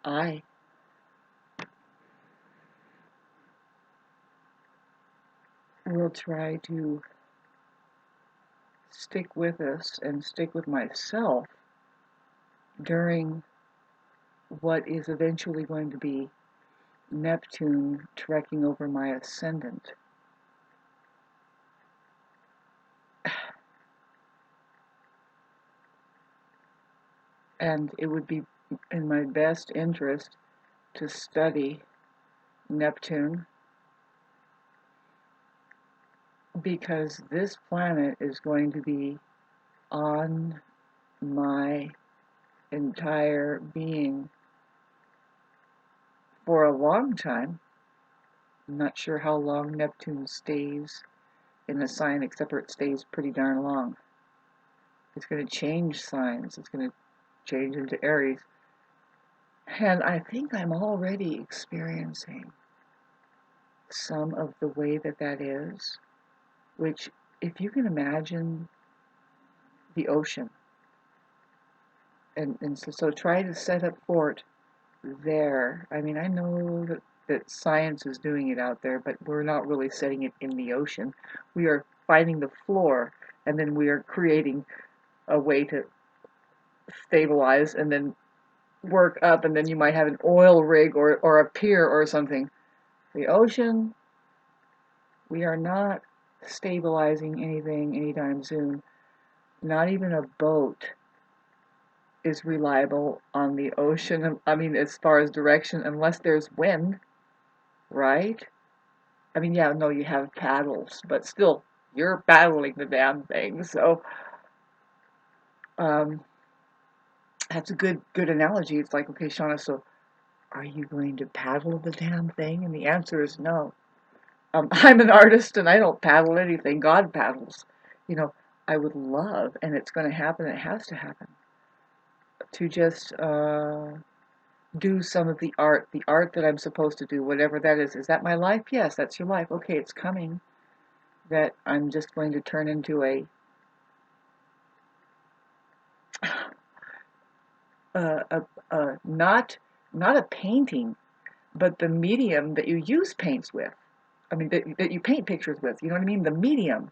I will try to stick with us and stick with myself during what is eventually going to be Neptune trekking over my ascendant. And it would be in my best interest to study Neptune, because this planet is going to be on my entire being for a long time. I'm not sure how long Neptune stays in the sign, except for it stays pretty darn long. It's going to change signs. It's going to change into Aries. And I think I'm already experiencing some of the way that that is, which, if you can imagine the ocean, and so try to set up fort there. I mean, I know that science is doing it out there, but we're not really setting it in the ocean. We are finding the floor, and then we are creating a way to stabilize and then work up, and then you might have an oil rig or a pier or something. The ocean, we are not stabilizing anything anytime soon. Not even a boat is reliable on the ocean. I mean, as far as direction, unless there's wind, right? I mean, yeah, no, you have paddles, but still, you're paddling the damn thing. So, um, that's a good analogy. It's like, okay, Shana, so are you going to paddle the damn thing? And the answer is no. I'm an artist and I don't paddle anything. God paddles. You know, I would love, and it's going to happen, it has to happen, to just do some of the art that I'm supposed to do, whatever that is. Is that my life? Yes, that's your life. Okay, it's coming. That I'm just going to turn into not a painting, but the medium that you use paints with. I mean, that you paint pictures with. You know what I mean? The medium.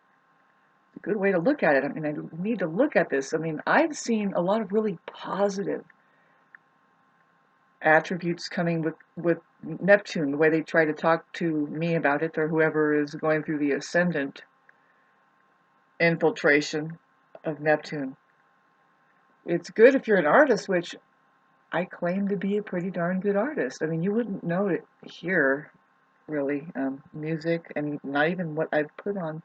A good way to look at it. I mean, I need to look at this. I mean, I've seen a lot of really positive attributes coming with Neptune, the way they try to talk to me about it, or whoever is going through the Ascendant infiltration of Neptune. It's good if you're an artist, which I claim to be a pretty darn good artist. I mean, you wouldn't know it here, really. Music, and not even what I've put on.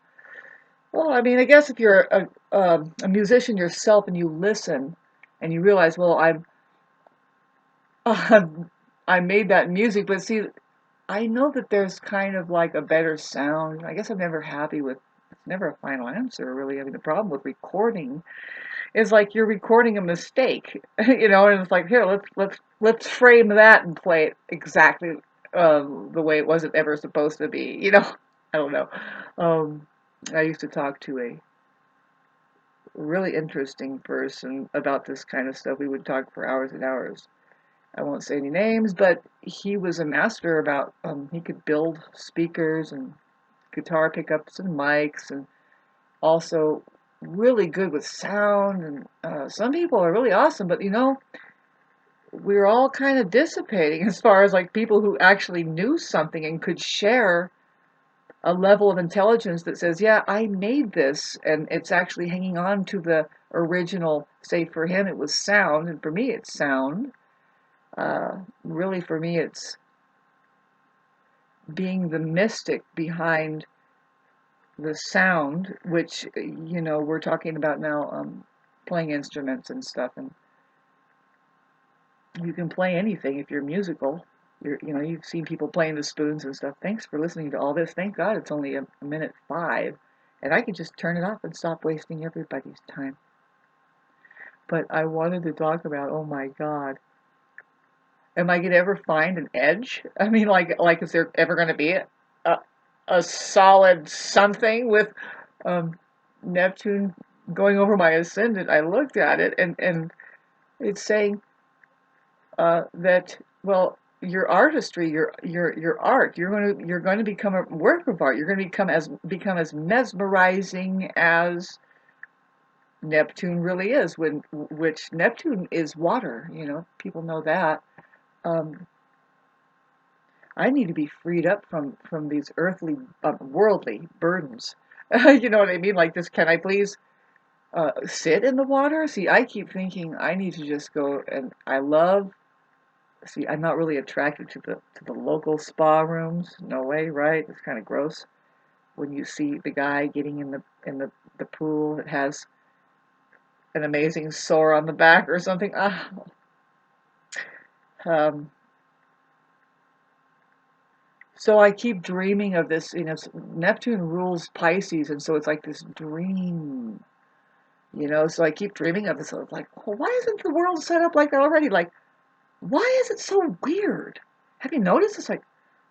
Well, I mean, I guess if you're a musician yourself and you listen and you realize, well, I made that music, but see, I know that there's kind of like a better sound. I guess I'm never happy with. It's never a final answer, really. I mean, the problem with recording is like you're recording a mistake, you know, and it's like, here, let's frame that and play it exactly the way it wasn't ever supposed to be, you know. I don't know. Um, I used to talk to a really interesting person about this kind of stuff. We would talk for hours and hours. I won't say any names, but he was a master about, he could build speakers and guitar pickups and mics, and also really good with sound. And some people are really awesome, but you know, we're all kind of dissipating as far as like people who actually knew something and could share a level of intelligence that says, yeah, I made this, and it's actually hanging on to the original. Say for him it was sound, and for me it's sound. Really, for me, it's being the mystic behind the sound, which, you know, we're talking about now, playing instruments and stuff, and you can play anything if you're musical. You know, you've seen people playing the spoons and stuff. Thanks for listening to all this. Thank God it's only a minute 5, and I can just turn it off and stop wasting everybody's time. But I wanted to talk about, oh my God, am I gonna ever find an edge? I mean, like is there ever gonna be a solid something with um, Neptune going over my ascendant? I looked at it, and it's saying that well, your artistry, your art, you're going to become a work of art. You're going to become as mesmerizing as Neptune really is. Which Neptune is water. You know, people know that. Um, I need to be freed up from these earthly, worldly burdens. You know what I mean? Like this. Can I please sit in the water? See, I keep thinking I need to just go, and I love. See, I'm not really attracted to the local spa rooms. No way, right? It's kind of gross when you see the guy getting in the pool that has an amazing sore on the back or something. Um, so I keep dreaming of this. You know, Neptune rules Pisces, and so it's like this dream. You know, so I keep dreaming of this. So it's like, well, why isn't the world set up like that already? Like, why is it so weird? Have you noticed? It's like,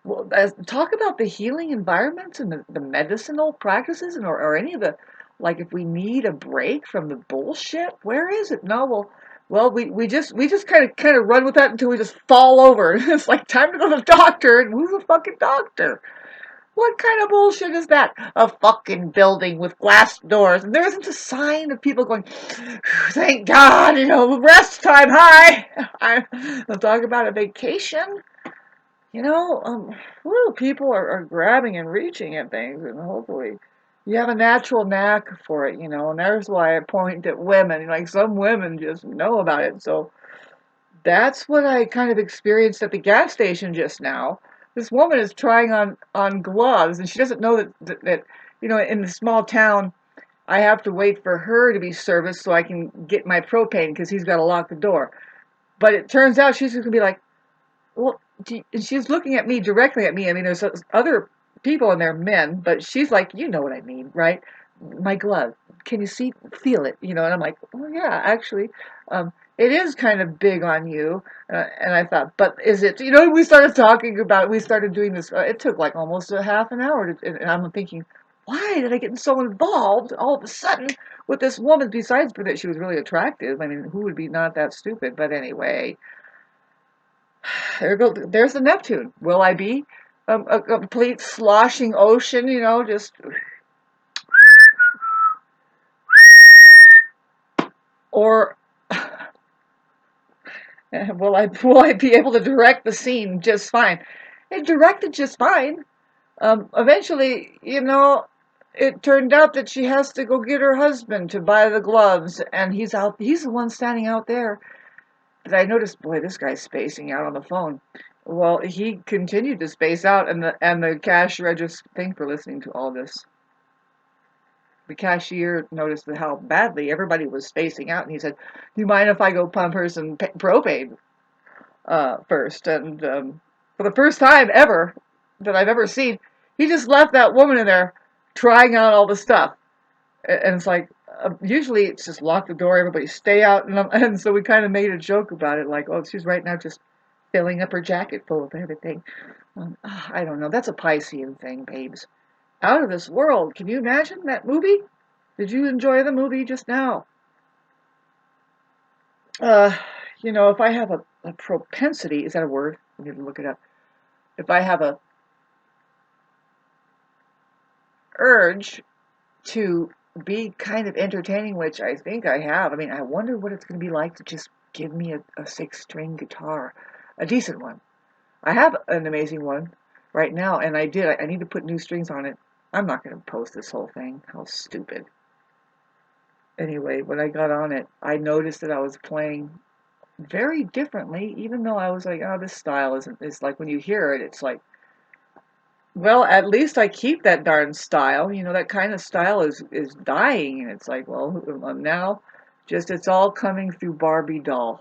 well, talk about the healing environments and the medicinal practices, and or any of the, like, if we need a break from the bullshit, where is it? No, well, we just kind of run with that until we just fall over. It's like time to go to the doctor, and who's the fucking doctor? What kind of bullshit is that? A fucking building with glass doors, and there isn't a sign of people going, thank God, you know, rest time, hi. I'm talking about a vacation. You know, people are grabbing and reaching at things, and hopefully you have a natural knack for it, you know, and there's why I point at women. Like, some women just know about it. So that's what I kind of experienced at the gas station just now. This woman is trying on gloves, and she doesn't know that you know, in the small town, I have to wait for her to be serviced so I can get my propane because he's got to lock the door. But it turns out she's just gonna be like, well, and she's looking at me, directly at me. I mean, there's other people in there, men, but she's like, you know what I mean, right? My glove. Can you feel it? You know, and I'm like, oh yeah, actually, it is kind of big on you. And I thought, but is it? You know, we started talking about it. We started doing this. It took like almost a half an hour, and I'm thinking, why did I get so involved all of a sudden with this woman? Besides that, she was really attractive. I mean, who would be not that stupid? But anyway, there's the Neptune. Will I be a complete sloshing ocean? You know, just or will I be able to direct the scene just fine? It directed just fine. Eventually, you know, it turned out that she has to go get her husband to buy the gloves, and he's out. He's the one standing out there. But I noticed, boy, this guy's spacing out on the phone. Well, he continued to space out, and the cashier. I just thank for listening to all this. The cashier noticed how badly everybody was spacing out, and he said, "Do you mind if I go pump her some propane first?" And for the first time ever that I've ever seen, he just left that woman in there trying out all the stuff. And it's like, usually it's just lock the door, everybody stay out. And so we kind of made a joke about it, like, oh, she's right now just filling up her jacket full of everything. I don't know. That's a Piscean thing, babes. Out of this world. Can you imagine that movie? Did you enjoy the movie just now? Uh, you know, if I have a propensity, is that a word? I need to look it up. If I have a urge to be kind of entertaining, which I think I have. I mean, I wonder what it's going to be like to just give me a six-string guitar, a decent one. I have an amazing one right now, and I did. I need to put new strings on it. I'm not going to post this whole thing. How stupid. Anyway, when I got on it, I noticed that I was playing very differently, even though I was like, oh, this style isn't, it's like when you hear it, it's like, well, at least I keep that darn style. You know, that kind of style is dying, and it's like, well, now, just it's all coming through Barbie doll.